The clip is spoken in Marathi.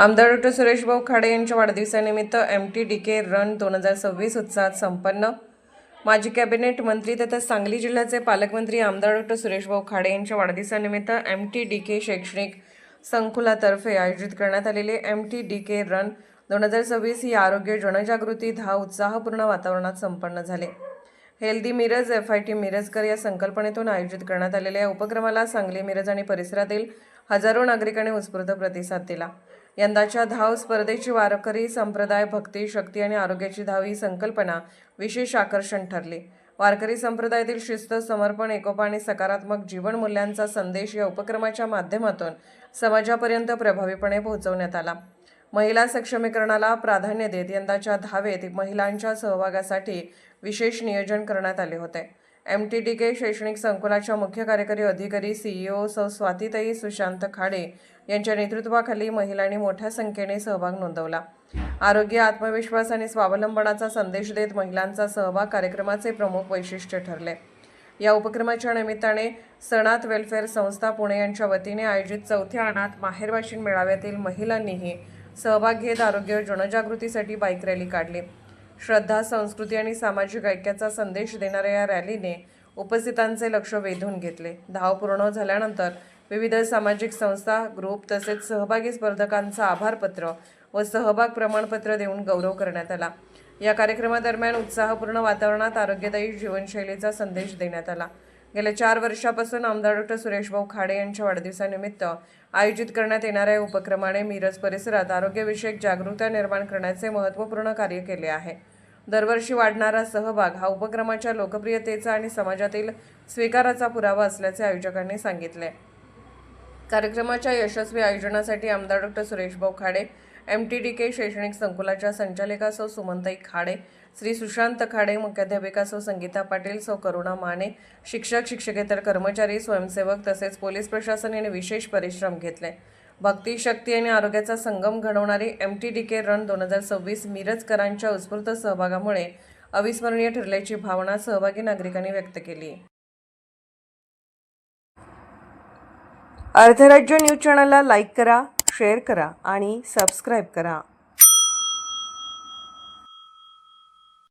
आमदार डॉ. सुरेशभाऊ खाडे यांच्या वाढदिवसानिमित्त MTDK रन 2026 उत्साहात संपन्न। माजी कॅबिनेट मंत्री तथा सांगली जिल्ह्याचे पालकमंत्री आमदार डॉ. सुरेशभाऊ खाडे यांच्या वाढदिवसानिमित्त MTDK शैक्षणिक संकुलातर्फे आयोजित करण्यात आलेले MTDK रन 2026 ही आरोग्य जनजागृती धाव उत्साहपूर्ण वातावरणात संपन्न झाले। हेल्दी मिरज FIT मिरजकर या संकल्पनेतून आयोजित करण्यात आलेल्या या उपक्रमाला सांगली, मिरज आणि परिसरातील हजारो नागरिकांनी उत्स्फूर्त प्रतिसाद दिला। यंदाच्या धाव स्पर्धेची वारकरी संप्रदाय, भक्ती, शक्ती आणि आरोग्याची धाव ही संकल्पना विशेष आकर्षण ठरली। वारकरी संप्रदायातील शिस्त, समर्पण, एकोपा आणि सकारात्मक जीवन मूल्यांचा संदेश या उपक्रमाच्या माध्यमातून समाजापर्यंत प्रभावीपणे पोहोचवण्यात आला। महिला सक्षमीकरणाला प्राधान्य देत यंदाच्या धावेत महिलांच्या सहभागासाठी विशेष नियोजन करण्यात आले होते। MTDK शैक्षणिक संकुलाच्या मुख्य कार्यकारी अधिकारी CEO सौ स्वातीताई सुशांत खाडे यांच्या नेतृत्वाखाली महिलांनी मोठ्या संख्येने सहभाग नोंदवला। आरोग्य, आत्मविश्वास आणि स्वावलंबनाचा संदेश देत महिलांचा सहभाग कार्यक्रमाचे प्रमुख वैशिष्ट्य ठरले। या उपक्रमाच्या निमित्ताने सनाथ वेलफेअर संस्था पुणे यांच्या वतीने आयोजित चौथ्या अनाथ माहेरवाशीण मेळाव्यातील महिलांनीही सहभाग घेत आरोग्य जनजागृतीसाठी बाईक रॅली काढली। श्रद्धा, संस्कृती आणि सामाजिक ऐक्याचा संदेश देणाऱ्या या रॅलीने उपस्थितांचे लक्ष वेधून घेतले। धाव पूर्ण झाल्यानंतर विविध सामाजिक संस्था, ग्रुप तसेच सहभागी स्पर्धकांचा आभारपत्र व सहभाग प्रमाणपत्र देऊन गौरव करण्यात आला। या कार्यक्रमादरम्यान उत्साहपूर्ण वातावरणात आरोग्यदायी जीवनशैलीचा संदेश देण्यात आला। गेल्या 4 वर्षापासून आमदार डॉ. सुरेशभाऊ खाडे यांच्या वाढदिवसानिमित्त आयोजित करण्यात येणाऱ्या उपक्रमाने मिरज परिसरात आरोग्यविषयक जागरूकता निर्माण करण्याचे महत्त्वपूर्ण कार्य केले आहे। दरवर्षी वाढणारा सहभाग हा उपक्रमाच्या लोकप्रियतेचा आणि समाजातील स्वीकाराचा पुरावा असल्याचे आयोजकांनी सांगितले। कार्यक्रमाच्या यशस्वी आयोजनासाठी आमदार डॉ. सुरेशभाऊ खाडे, MTDK शैक्षणिक संकुलाच्या संचालिका सौ सुमनताई खाडे, श्री सुशांत खाडे, मुख्याध्यापिका सौ संगीता पाटील, सौ करुणा माने, शिक्षक, शिक्षकेतर कर्मचारी, स्वयंसेवक तसेच पोलीस प्रशासन यांनी विशेष परिश्रम घेतले। भक्ती, शक्ती आणि आरोग्याचा संगम घडवणारी MTDK रन 2026 मिरजकरांच्या उत्स्फूर्त सहभागामुळे अविस्मरणीय ठरल्याची भावना सहभागी नागरिकांनी व्यक्त केली। अर्धराज्य न्यूज चॅनलला लाईक करा, शेअर करा आणि सबस्क्राईब करा।